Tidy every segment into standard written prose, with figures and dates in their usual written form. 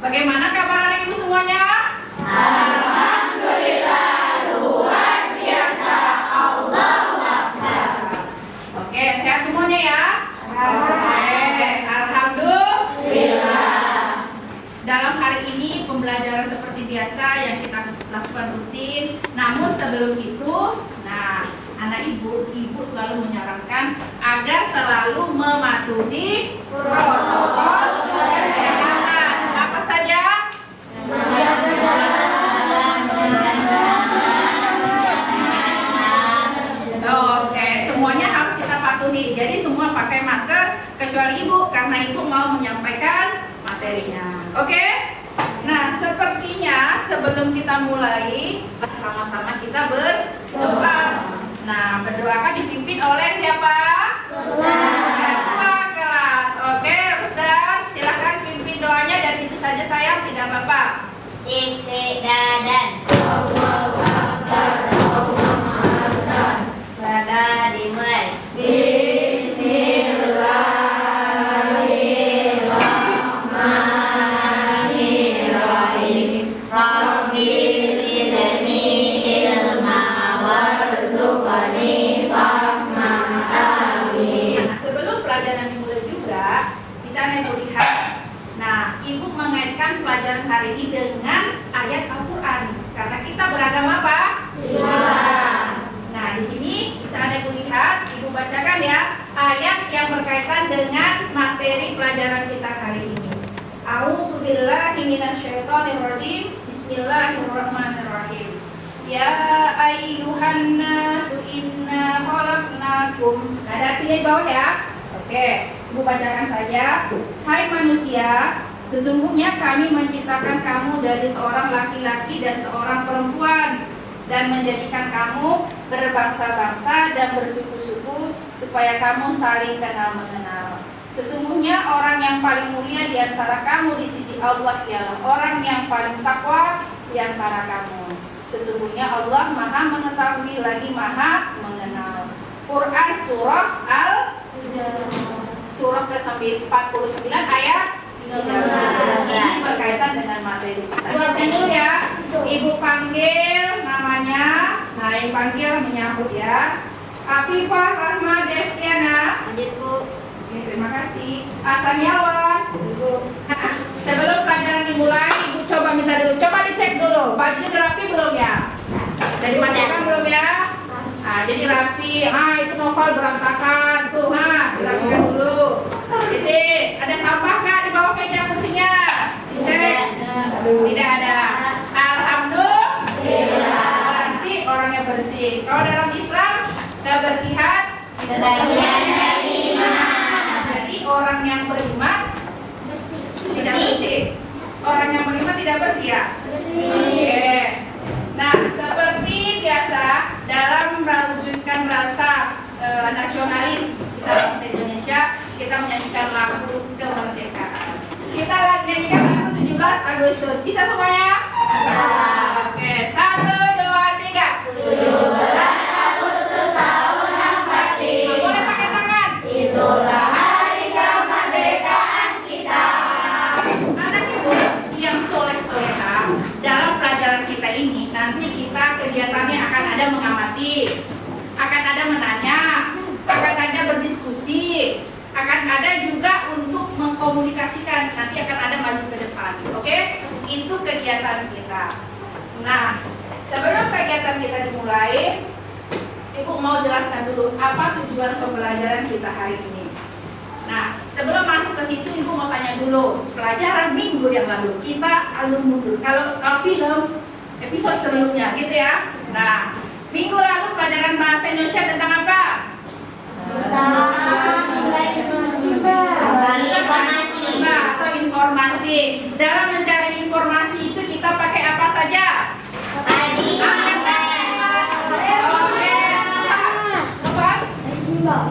Bagaimana kabar anak ibu semuanya? Alhamdulillah, luar biasa. Allahu Akbar. Oke, sehat semuanya ya? Alhamdulillah. Dalam hari ini pembelajaran seperti biasa yang kita lakukan rutin. Namun sebelum itu, anak ibu selalu menyarankan agar selalu mematuhi protokol kesehatan. Apa saja? Oke, semuanya harus kita patuhi. Jadi semua pakai masker kecuali ibu karena ibu mau menyampaikan materinya. Oke? Nah, sepertinya sebelum kita mulai sama-sama kita berdoa. Nah, berdoa kan dipimpin oleh siapa? Ketua kelas. Oke, Ustaz, silakan pimpin doanya dari situ saja sayang, tidak apa-apa. Titik dadan. Allahu Akbar. Pada dimulai. Bismillahirrahmanirrahim. Rabbi zidni ilma warzuqni fahma. Amin. Nah, sebelum pelajaran dimulai juga, bisa Ibu lihat. Nah, Ibu mengaitkan pelajaran hari ini dengan ayat Al-Quran. Karena kita beragama apa? Islam. Nah, di sini bisa Ibu lihat, Ibu bacakan ya ayat yang berkaitan dengan materi pelajaran kita hari ini. A'udzubillahi minasyaitonirrajim. Bismillahirrahmanirrahim. Ya ayyuhan nasu inna khalaqnakum. Ada artinya di bawah ya. Oke, Ibu bacakan saja. Hai manusia, sesungguhnya kami menciptakan kamu dari seorang laki-laki dan seorang perempuan dan menjadikan kamu berbangsa-bangsa dan bersuku-suku supaya kamu saling kenal-mengenal. Sesungguhnya orang yang paling mulia di antara kamu di sisi Allah ialah orang yang paling takwa di antara kamu. Sesungguhnya Allah Maha mengetahui lagi Maha mengenal. Quran surah surah ke-49 ayat 13. Ini berkaitan dengan materi kita. Itu ya, Ibu panggil namanya. Nah, Ibu panggil menyambut ya. Afifah Rahma Destiana. Adikku. Oke, terima kasih. Asaniawan. Ibu. Nah, sebelum pelajaran dimulai, Ibu coba minta dulu. Coba dicek dulu. Baju rapi belum ya? Jadi masukkan belum ya? Nah, jadi rapi. Itu novel berantakan tuh. Dirapikan dulu. Jadi ada sampah nggak di bawah meja kursinya? Dicek. Tidak ada. Alhamdulillah. Berarti orangnya bersih. Kalau dalam Islam kebersihan Bagian dari iman. Jadi orang yang beriman tidak bersih. Orang yang beriman tidak bersih ya? Oke. Nah, seperti biasa dalam mewujudkan rasa nasionalis kita bangsa Indonesia, kita menyanyikan lagu kemerdekaan. Kita nyanyikan lagu 17 Agustus. Bisa semuanya? Oke, 1, 2, 3. 17 Agustus tahun 45. Boleh pakai tangan. Itulah hari kemerdekaan kita. Anak ibu yang soleh-soleha, dalam pelajaran kita ini nanti kita kegiatannya akan ada mengamati, akan ada menanya, akan ada berdiskusi, akan ada juga untuk mengkomunikasikan. Nanti akan ada maju ke depan. Oke? Itu kegiatan kita. Nah, sebelum kegiatan kita dimulai, Ibu mau jelaskan dulu apa tujuan pembelajaran kita hari ini. Nah, sebelum masuk ke situ, Ibu mau tanya dulu. Pelajaran minggu yang lalu kita alur mundur. Kalau film episode sebelumnya, gitu ya. Nah, minggu lalu pelajaran bahasa Indonesia tentang apa? Informasi. Nah, atau informasi. Dalam mencari informasi itu kita pakai apa saja? Tadi. Oke. Apa?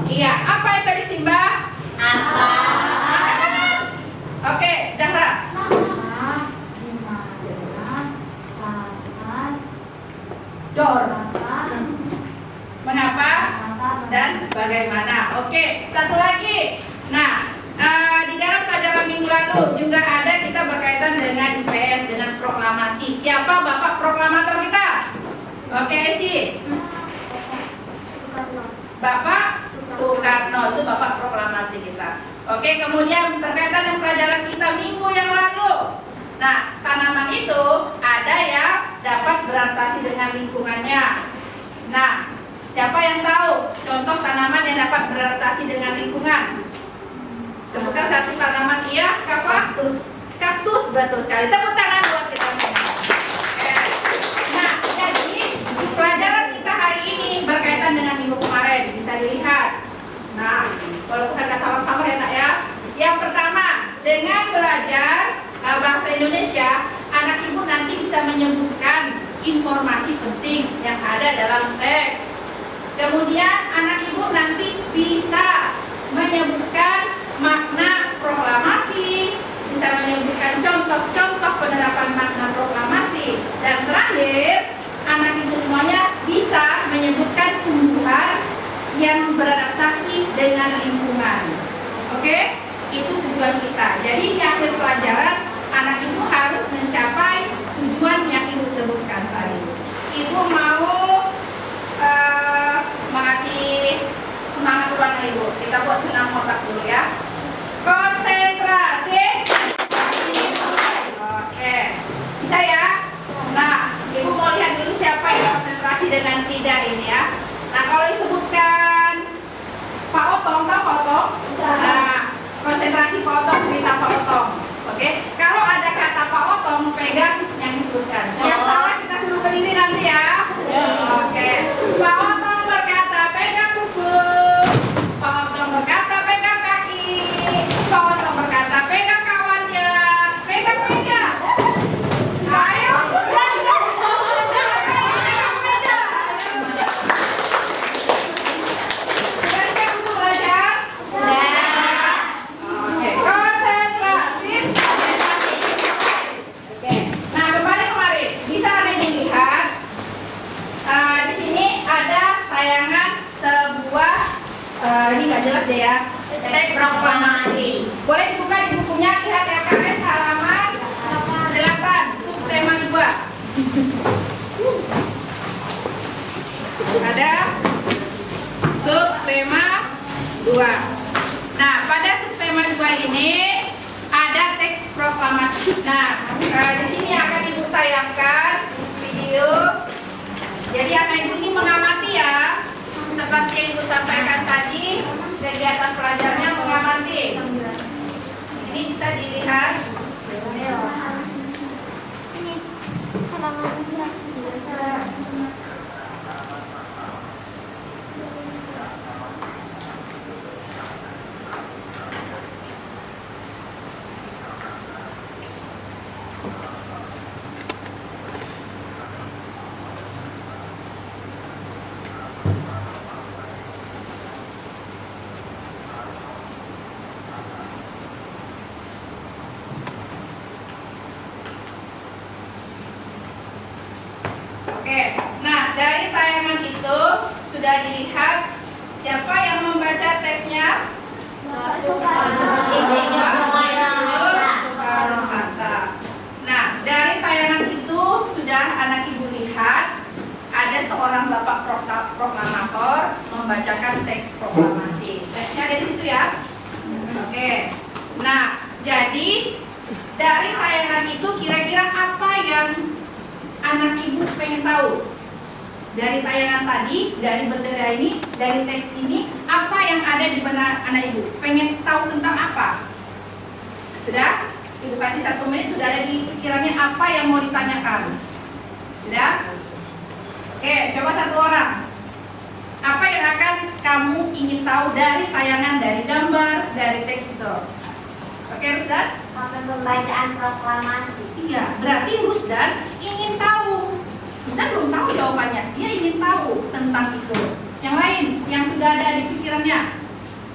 Iya, apa itu tadi Simba? Apa? Oke, Zahra. Dor. Mengapa dan bagaimana? Oke, satu lagi. Nah, di dalam pelajaran minggu lalu juga ada kita berkaitan dengan Oke, Esi. Bapak Soekarno, itu Bapak proklamasi kita. Oke, kemudian berkaitan dengan pelajaran kita minggu yang lalu. Nah, tanaman itu ada yang dapat beradaptasi dengan lingkungannya. Nah, siapa yang tahu contoh tanaman yang dapat beradaptasi dengan lingkungan? Sebutkan satu tanaman. Iya, kaktus. Kaktus, betul sekali. Tepuk tangan buat kita semua. Oke. Nah, jadi pelajaran kita hari ini berkaitan dengan minggu kemarin. Bisa dilihat. Nah, walaupun agak sama-sama ya nak ya. Yang pertama, dengan belajar bahasa Indonesia, anak ibu nanti bisa menyebutkan informasi penting yang ada dalam teks. Kemudian anak ibu nanti bisa menyebutkan makna proklamasi, bisa menyebutkan contoh-contoh penerapan makna proklamasi. Dan terakhir, anak ibu semuanya bisa menyebutkan tumbuhan yang beradaptasi dengan lingkungan. Oke? Itu tujuan kita. Jadi di akhir pelajaran, anak ibu harus mencapai tujuan yang ibu sebutkan tadi. Ibu mau mengasih semangat buat ibu. Kita buat senam otak dulu ya. Konsentrasi. Oke, bisa ya? Nah, ibu mau lihat dulu siapa yang konsentrasi dengan tidak ini ya. Nah, kalau disebutkan Pak Otong, tahu Pak Otong? Nah, konsentrasi Pak Otong, cerita Pak Otong. Oke, kalau ada kata Pak Otong, pegang yang disebutkan. Yang salah kita suruh berdiri nanti ya. Oke, Pak Otong berkata pegang buku. Pak Otong berkata pegang kaki. Pak Otong berkata pegang kawannya. Pegang. Ayo, belajar. Sudah siap untuk belajar? Oke, konsentrasi. Oke, nah kembali kemari. Bisa ada dilihat di sini ada tayangan sebuah ini nggak jelas deh ya, teks proklamasi. Boleh dibuka di bukunya, lihat LKS halaman 8 subtema 2. Ada subtema 2. Nah, pada subtema 2 ini ada teks proklamasi. Nah, di sini akan ibu tayangkan video. Jadi anak ibu ini mengamati ya, seperti yang ibu sampaikan tadi, kegiatan pelajarnya mengamati. Ini bisa dilihat. Oke, nah dari tayangan itu sudah dilihat siapa yang membaca teksnya? Soekarno-Hatta. Nah, dari tayangan itu sudah anak ibu lihat ada seorang bapak proklamator membacakan teks proklamasi. Teksnya ada di situ ya. Oke, nah jadi dari tayangan itu kira-kira apa yang anak ibu pengen tahu dari tayangan tadi, dari bendera ini, dari teks ini, apa yang ada di benak anak ibu? Pengen tahu tentang apa? Sudah? Ibu kasih 1 menit, sudah ada di pikirannya apa yang mau ditanyakan? Sudah? Oke, coba satu orang. Apa yang akan kamu ingin tahu dari tayangan, dari gambar, dari teks itu? Oke, Rusdan? Pembacaan proklamasi. Iya, berarti Rusdan ingin tahu. Rusdan belum tahu jawabannya, dia ingin tahu tentang itu. Yang lain, yang sudah ada di pikirannya.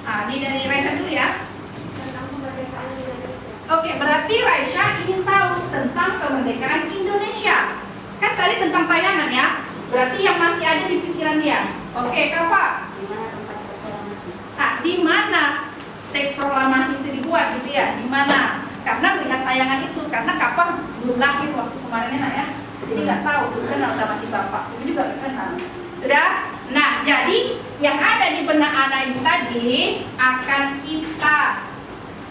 Ini dari Raisya dulu ya. Tentang kemerdekaan Indonesia. Oke, berarti Raisya ingin tahu tentang kemerdekaan Indonesia. Kan tadi tentang tayangan ya. Berarti yang masih ada di pikiran dia. Oke, Kava. Di mana tempat proklamasi? Nah, di mana teks proklamasi itu dibuat gitu ya? Di mana? Karena melihat tayangan itu, karena Kava belum lahir waktu kemarin nak ya. jadi nggak tahu kenal sama si bapak, itu juga nggak kenal. Sudah? Nah, jadi yang ada di benak anak ini tadi akan kita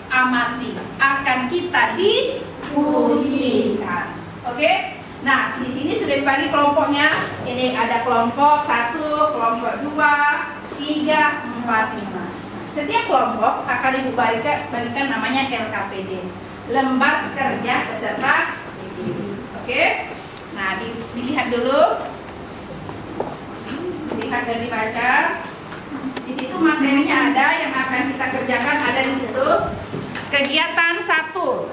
amati, akan kita diskusikan. Oke? Nah, di sini sudah dibagi kelompoknya. Ini ada kelompok 1, kelompok 2, 3, 4, 5. Setiap kelompok akan ibu bagikan namanya LKPD, lembar kerja peserta didik. Oke? Nah, dilihat dulu. Lihat dan dibaca. Di situ materinya ada yang akan kita kerjakan, ada di situ. Kegiatan 1.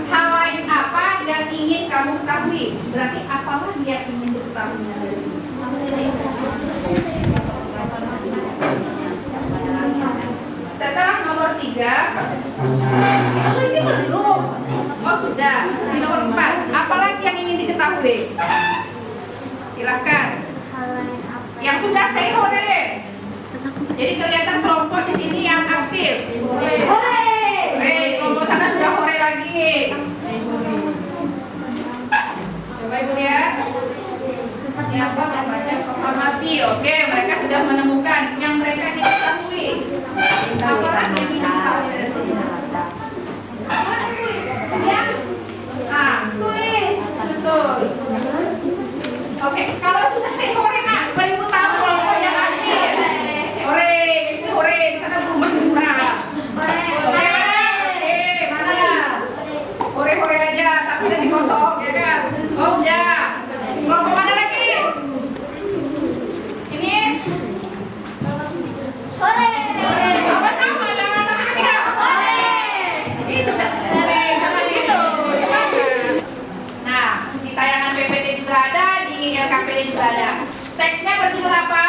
Hal lain apa yang ingin kamu ketahui? Berarti apalah yang ingin diketahuinya dari sini? Setelah nomor 3, ini belum. Oh sudah. Di nomor 4, apalagi yang ingin diketahui? Silakan. Yang sudah say hore. Jadi kelihatan kelompok di sini yang aktif. Hore. Kelompok sana sudah hore lagi. Coba ibu lihat. Siapa membaca proklamasi? Oke, mereka sudah menemukan yang mereka diketahui. Apalagi yang diketahui dari sini? Apa tulis? Ya? Tulis. Betul. Oke, kalau sudah say hore nak, beribu tahu kelompok yang aktif. Hore, itu hore, di sana belum masih murah. Hore. Hore aja, tapi udah dikosong, ya kan? Oh udah. Kelompok mana lagi? Ini? Hore. Sama-sama lah, 1, 2, 3. Hore. Itu kan? Hore, jangan gitu. Semangat. Nah, di tayangan PPD juga ada, di LKPD juga ada. Teksnya berjudul apa?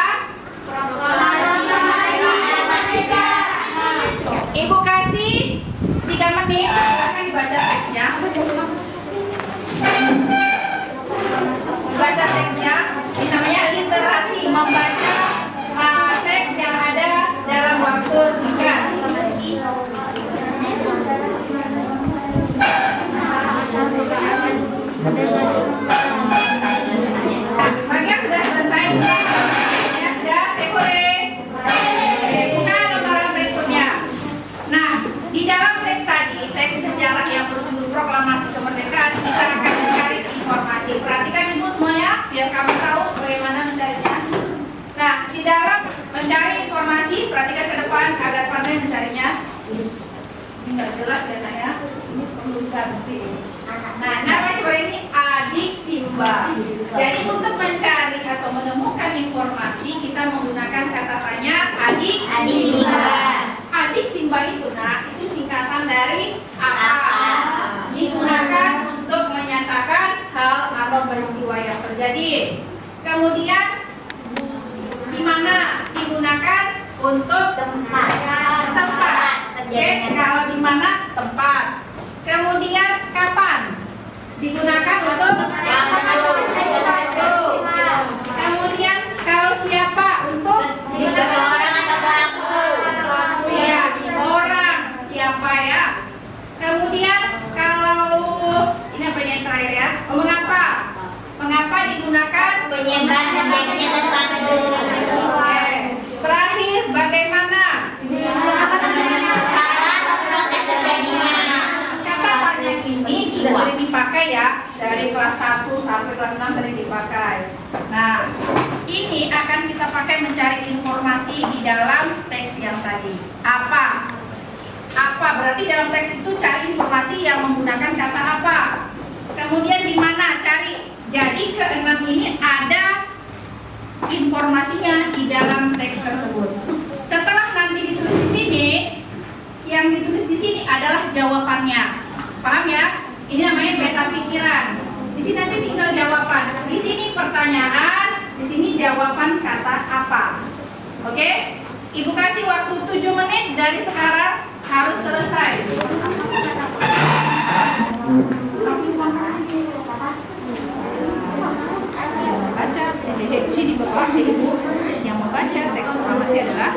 Ibu kasih 3 menit, akan dibaca teksnya. Baca teksnya, ini namanya literasi, membaca teks yang ada dalam waktu singkat. Bagian sudah selesai, ya sudah, sekore. Buka lembaran berikutnya. Nah, di dalam teks tadi, teks sejarah yang berjudul Proklamasi Kemerdekaan, kita akan mencari informasi. Perhatikan ibu semuanya, biar kamu tahu bagaimana mencarinya. Nah, di dalam mencari informasi, perhatikan ke depan agar pandai mencarinya. Ini nggak jelas ya nak ya, ini perlu ganti. Nah, nama seperti ini Adik Simba. Jadi untuk mencari atau menemukan informasi, kita menggunakan kata tanya Adik Simba. Adik Simba itu nak, itu singkatan dari apa? Digunakan untuk menyatakan hal atau peristiwa yang terjadi. Kemudian di mana digunakan untuk tempat. Oke, kalau di mana tempat. Kemudian kapan digunakan untuk waktu. Kemudian kalau siapa untuk seseorang atau pelaku. Ya, orang siapa ya. Kemudian kalau ini apa yang terakhir ya? Mengapa? Mengapa digunakan penyebab terjadinya sesuatu. Terakhir bagaimana? Cara atau proses terjadinya. Kata tanya ini sudah sering dipakai ya, dari kelas 1 sampai kelas 6 sering dipakai. Nah, ini akan kita pakai mencari informasi di dalam teks yang tadi. Apa? Apa? Berarti dalam teks itu cari informasi yang menggunakan kata apa. Kemudian di mana cari. Jadi ke-6 ini ada informasinya di dalam teks tersebut. Setelah nanti ditulis di sini, yang ditulis di sini adalah jawabannya. Paham ya? Ini namanya peta pikiran. Di sini nanti tinggal jawaban. Di sini pertanyaan, di sini jawaban kata apa. Oke? Ibu kasih waktu 7 menit dari sekarang harus selesai. Baca, sini di bawah ibu yang membaca teks proklamasi adalah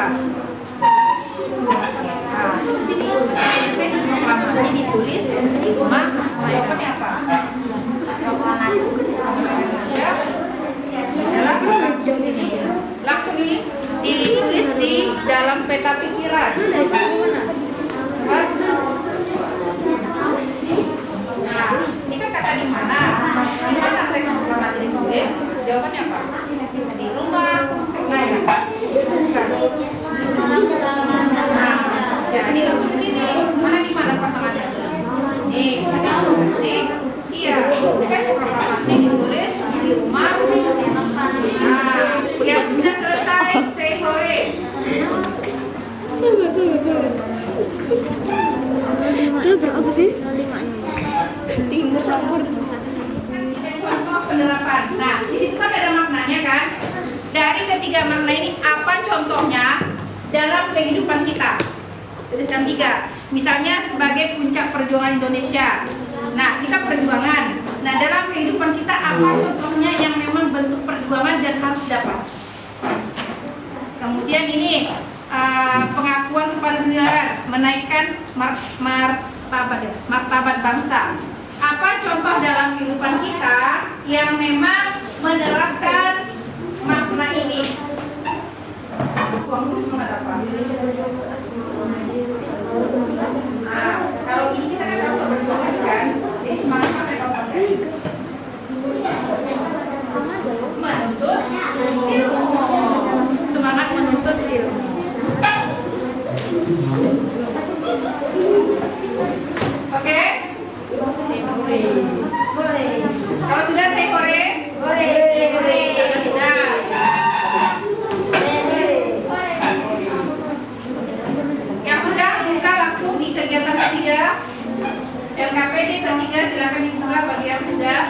apa? Nah, di sini teks proklamasi ditulis di rumah. Jawabannya apa? Ya. Langsung ditulis di dalam peta pikiran. Apa? Nah, ini kan kata di mana? Di mana teks proklamasi ditulis? Jawabannya apa? Di rumah. Nah, ya. Jadi langsung ke sini. Mana di mana pasangannya? Nih, iya. Teks proklamasi ditulis di rumah. Nah, yang sudah selesai, say hore. Apa sih? Timur Lampur. Contoh penerapan. Nah, di situ kan ada maknanya kan? Dari ketiga makna ini apa contohnya dalam kehidupan kita? Tuliskan 3. Misalnya sebagai puncak perjuangan Indonesia. Nah, kita perjuangan. Nah, dalam kehidupan kita apa contohnya yang memang bentuk perjuangan dan harus dapat? Kemudian ini pengakuan kepada dunia, menaikkan martabat bangsa. Apa contoh dalam kehidupan kita yang memang menerapkan makna ini? Uang dulu semangat apa? Nah, kalau ini kita kan harus bersemangat kan? Jadi semangat apa yang kamu pakai? Menuntut ilmu. Semangat menuntut ilmu. Oke? Boleh. Kalau sudah say hore? Boleh. Sudah. Yang sudah buka langsung di kegiatan ketiga. LKPD ketiga silakan dibuka bagi yang sudah.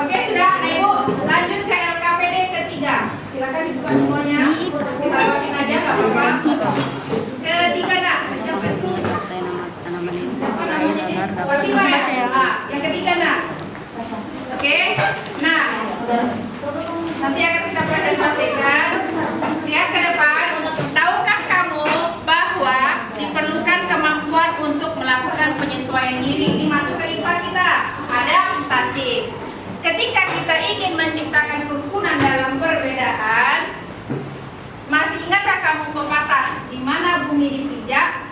Oke, sudah. Nah, Ibu, lanjut ke LKPD ketiga. Silakan dibuka semuanya. Kita bawain aja nggak apa-apa. Ketiga nak. Apa namanya ini? Ketiga ya. Yang ketiga nak. Oke. Nah, nanti akan kita presentasikan. Lihat ke depan. Tahukah kamu bahwa diperlukan kemampuan untuk melakukan penyesuaian diri? Ini masuk ke IPA kita. Adaptasi. Ketika kita ingin menciptakan kerukunan dalam perbedaan, masih ingatkah kamu pepatah di mana bumi dipijak,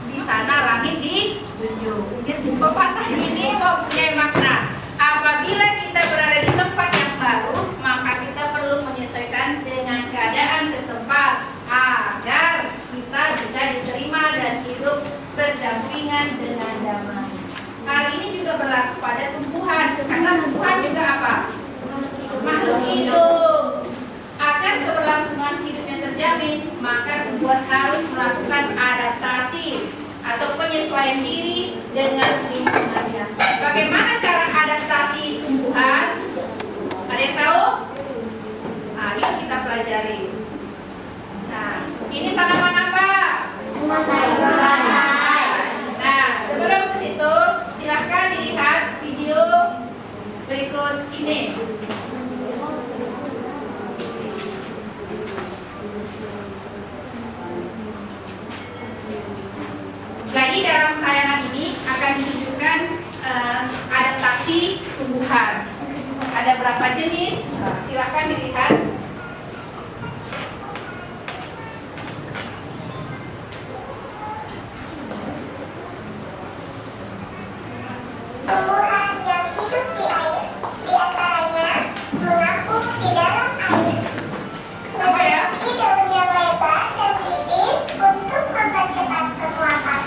di sana langit dijunjung? Pepatah ini mempunyai makna. Apabila kita berada di tempat yang baru, maka kita perlu menyesuaikan dengan keadaan setempat agar kita bisa diterima dan hidup berdampingan dengan damai. Hal ini juga berlaku pada tumbuhan, karena tumbuhan juga apa? Makhluk hidup. Agar keberlangsungan hidupnya terjamin, maka tumbuhan harus melakukan adaptasi atau penyesuaian diri dengan lingkungannya. Bagaimana cara adaptasi tumbuhan? Ada yang tahu? Nah, yuk kita pelajari. Nah, ini tanaman apa? Nah, sebelum ke situ, silahkan dilihat video berikut ini. Jadi dalam tayangan ini akan ditunjukkan adaptasi tumbuhan. Ada berapa jenis? Silahkan dilihat. Tumbuhan yang hidup di air, di antaranya mengapung di dalam air. Apa ya? Memiliki daun yang lebar dan tipis untuk mempercepat penguapan.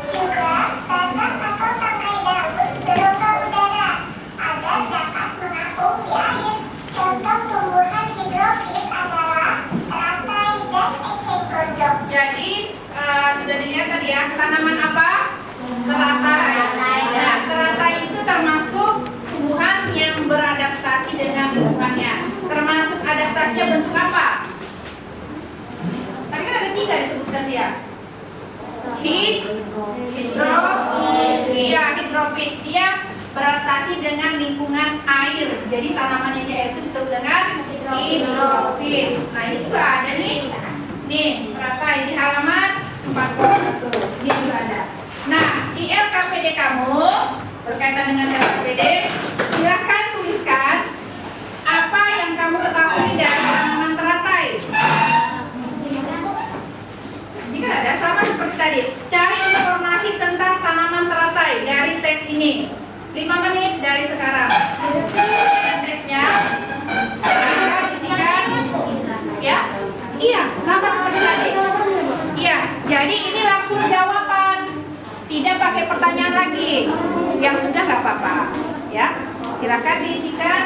Juga batang atau tangkai daun berlomba udara agar dapat mengapung di air. Contoh tumbuhan hidrofit adalah teratai dan eceng gondok. Jadi sudah dilihat tadi ya, tanaman apa? Teratai. Nah, teratai itu termasuk tumbuhan yang beradaptasi dengan lingkungannya. Termasuk adaptasinya bentuk apa? Tadi kan ada 3 disebutkan dia. Hidrofit. Dia beradaptasi dengan lingkungan air. Jadi tanaman yang di air itu disebut dengan hidrofil. Nah ini juga ada nih. Nih teratai di halaman 41. Ini juga ada. Nah di LKPD kamu berkaitan dengan LKPD, silahkan tuliskan apa yang kamu ketahui dari tanaman teratai. Jika ada sama seperti tadi, cari informasi tentang tanaman teratai dari teks ini. 5 menit dari sekarang. Teksnya isikan ya. Iya, sama seperti tadi. Iya, jadi ini langsung jawaban. Tidak pakai pertanyaan lagi. Yang sudah nggak apa-apa, ya. Silakan diisikan.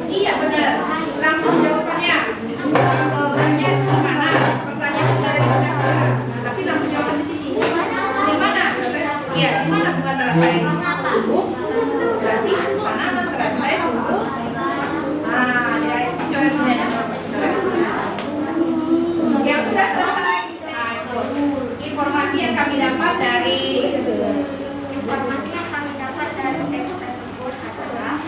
Iya benar. Langsung jawabannya. Jawabannya gimana? Pertanyaan sudah ada. Tapi langsung jawaban di sini. Di mana? Iya, di mana bukan teratai? Berarti tanaman teratai tumbuh. Nah, ya coba yang sudah selesai. Nah, itu informasi yang kami dapat dari teks tersebut adalah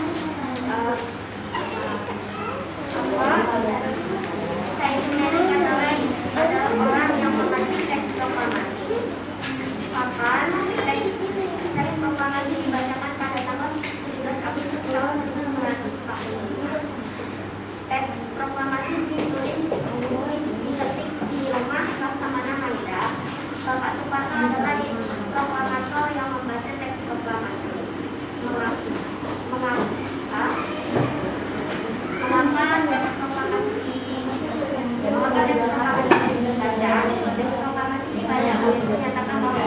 saya sendiri adalah orang yang membaca teks proklamasi. Kapan teks proklamasi dibacakan pada tanggal 17 Agustus tahun 1945. Teks proklamasi ditulis diketik di rumah Laksamana Maida. Bapak Soekarno adalah proklamator yang membaca teks proklamasi. Mengapa teks proklamasi dibaca? Teks proklamasi dibaca menyatakan bahwa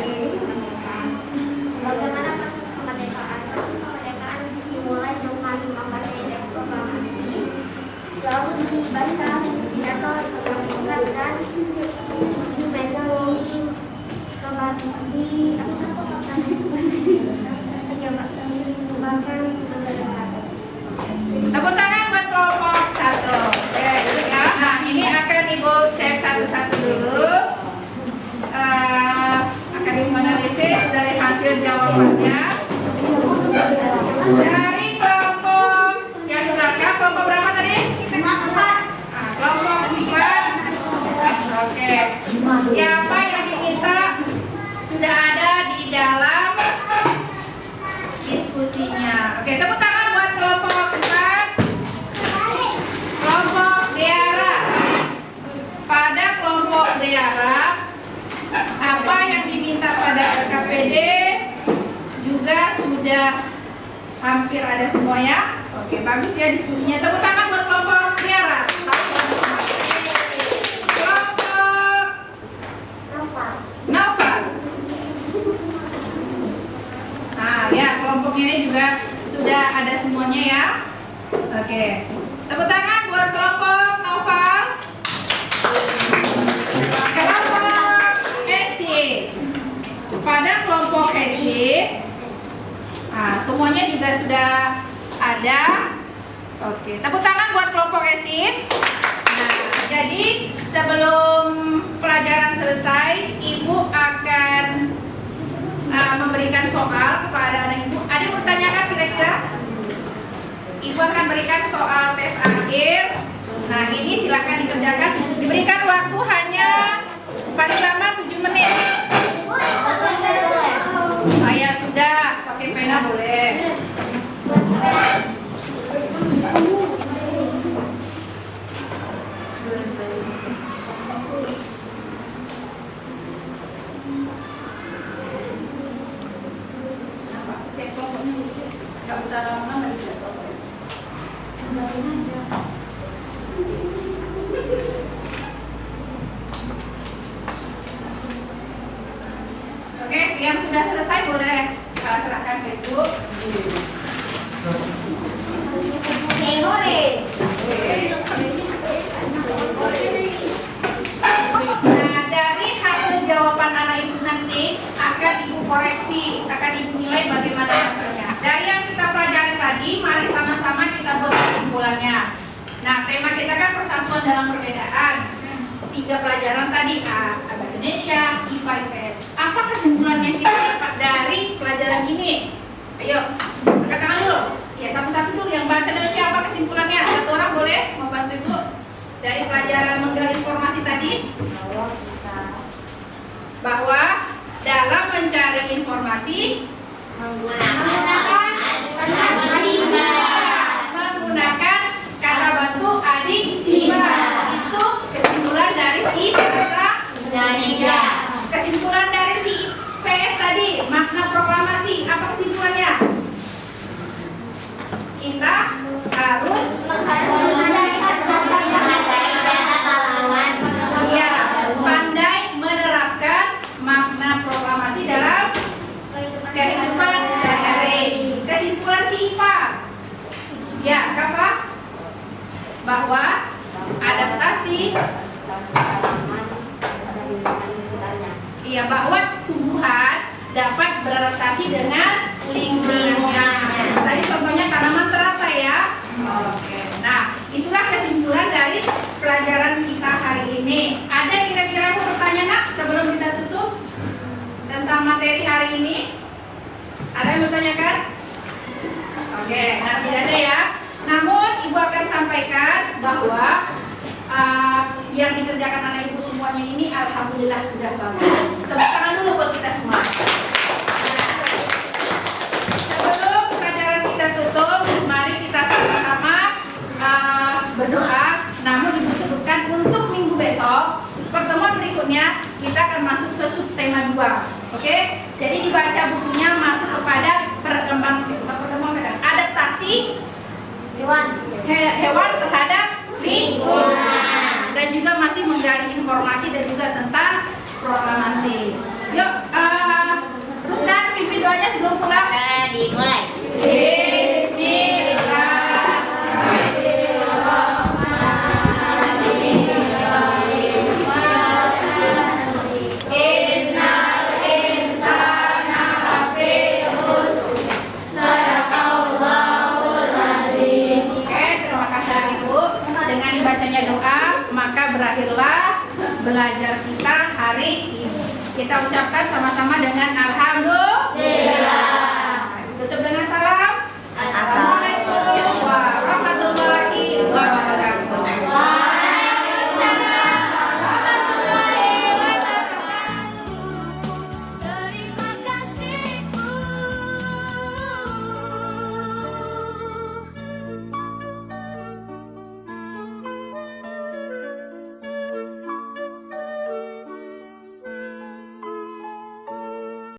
bagaimana proses kemerdekaan. Proses kemerdekaan dimulai dengan memakai teks proklamasi. Lalu dibaca pidato diperlakukan dan tepuk tangan buat kelompok 1. Oke, ya. Nah, ini akan Ibu cek satu-satu dulu. Akan Ibu analisis dari hasil jawabannya. Dari kelompok yang di belakang, kelompok berapa tadi? Kelompok 4. Oke. Siapa yang diminta sudah ada di dalam diskusinya. Oke, tepuk tangan buat kelompok 4. Kelompok Deara. Pada kelompok Deara, apa yang diminta pada LKPD juga sudah hampir ada semua ya. Oke, bagus ya diskusinya. Tepuk tangan buat kelompok Deara. Novel. Nah, ya kelompoknya ini juga sudah ada semuanya ya. Oke, tepuk tangan buat kelompok Novel. Kelompok Esi. Pada kelompok Esi, nah, semuanya juga sudah ada. Oke, tepuk tangan buat kelompok Esi. Nah, jadi sebelum pelajaran selesai, Ibu akan memberikan soal kepada anak Ibu. Ada yang bertanyakan kira-kira? Ibu akan berikan soal tes akhir. Nah, ini silakan dikerjakan. Diberikan waktu hanya paling lama 7 menit. Ya sudah, pakai pena boleh. Gak usah lama-lama lagi. Oke, yang sudah selesai boleh serahkan ke Ibu. Nah, dari hasil jawaban anak Ibu nanti akan Ibu koreksi, akan Ibu nilai bagaimana hasilnya. Dari yang kita pelajari tadi, mari sama-sama kita buat kesimpulannya. Nah, tema kita kan persatuan dalam perbedaan. 3 pelajaran tadi, bahasa Indonesia, IPA, IPS. Apa kesimpulan yang kita dapat dari pelajaran ini? Ayo, angkat tangan dulu. Ya, satu-satu dulu. Yang bahasa Indonesia apa kesimpulannya? Satu orang bahwa dalam mencari informasi menggunakan kata bantu adik siba. Itu kesimpulan dari si bahasa Indonesia. Kesimpulan dari si PS tadi, makna proklamasi, apa kesimpulannya? Kita harus ya, pandai menerapkan makna proklamasi dalam kehidupan sehari-hari. Kesimpulan si IPA, ya, apa? Bahwa adaptasi, iya, bahwa tumbuhan dapat beradaptasi dengan lingkungan. Tadi contohnya tanaman teratai ya. Oke. Nah, itulah kesimpulan dari pelajaran kita hari ini. Ada kira-kira yang mau bertanya nak sebelum kita tutup tentang materi hari ini? Ada yang bertanyakan? Oke, nah tidak ada ya. Namun ibu akan sampaikan bahwa yang dikerjakan anak ibu semuanya ini alhamdulillah sudah bagus. Tepuk tangan dulu buat kita semua. Sebelum pelajaran kita tutup, mari kita sama-sama berdoa. Namun ibu sebutkan untuk minggu besok, pertemuan berikutnya kita akan masuk ke subtema 2. Oke? Jadi dibaca bukunya masuk kepada perkembangan adaptasi hewan terhadap lingkungan, dan juga masih menggali informasi dan juga tentang proklamasi. Yuk, terus dan pimpin doanya sebelum pulang. Dimulai. Bacanya doa, maka berakhirlah belajar kita hari ini. Kita ucapkan sama-sama dengan